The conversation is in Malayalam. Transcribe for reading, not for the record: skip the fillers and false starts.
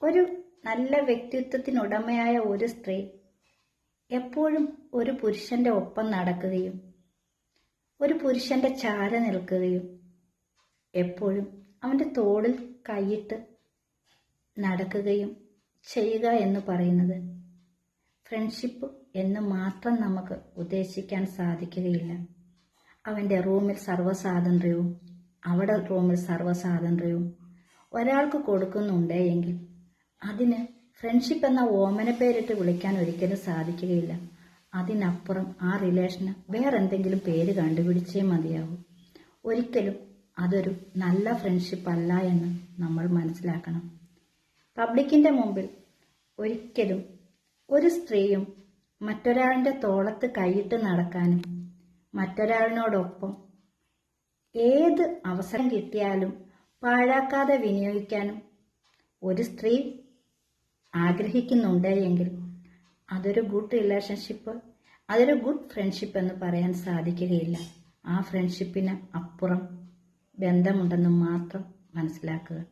ഒരു നല്ല വ്യക്തിത്വത്തിനുടമയായ ഒരു സ്ത്രീ എപ്പോഴും ഒരു പുരുഷന്റെ ഒപ്പം നടക്കുകയും ഒരു പുരുഷന്റെ ചാര നിൽക്കുകയും എപ്പോഴും അവന്റെ തോളിൽ കൈയിട്ട് നടക്കുകയും ചെയ്യുക എന്ന് പറയുന്നത് ഫ്രണ്ട്ഷിപ്പ് എന്ന് മാത്രം നമുക്ക് ഉദ്ദേശിക്കാൻ സാധിക്കുകയില്ല. അവന്റെ റൂമിൽ സർവ്വസ്വാതന്ത്ര്യവും അവിടെ റൂമിൽ സർവ്വസ്വാതന്ത്ര്യവും ഒരാൾക്ക് കൊടുക്കുന്നുണ്ട് എങ്കിൽ അതിന് ഫ്രണ്ട്ഷിപ്പ് എന്ന ഓമന പേരിട്ട് വിളിക്കാൻ ഒരിക്കലും സാധിക്കുകയില്ല. അതിനപ്പുറം ആ റിലേഷന് വേറെന്തെങ്കിലും പേര് കണ്ടുപിടിച്ചേ മതിയാവൂ. ഒരിക്കലും അതൊരു നല്ല ഫ്രണ്ട്ഷിപ്പ് അല്ല എന്ന് നമ്മൾ മനസ്സിലാക്കണം. പബ്ലിക്കിന്റെ മുമ്പിൽ ഒരിക്കലും ഒരു സ്ത്രീയും മറ്റൊരാളിന്റെ തോളത്ത് കൈയിട്ട് നടക്കാനും മറ്റൊരാളിനോടൊപ്പം ഏത് അവസരം കിട്ടിയാലും പാഴാക്കാതെ വിനിയോഗിക്കാനും ഒരു സ്ത്രീ ആഗ്രഹിക്കുന്നുണ്ട് എങ്കിൽ അതൊരു ഗുഡ് റിലേഷൻഷിപ്പ്, അതൊരു ഗുഡ് ഫ്രണ്ട്ഷിപ്പ് എന്ന് പറയാൻ സാധിക്കുകയില്ല. ആ ഫ്രണ്ട്ഷിപ്പിന് അപ്പുറം ബന്ധമുണ്ടെന്ന് മാത്രം മനസ്സിലാക്കുക.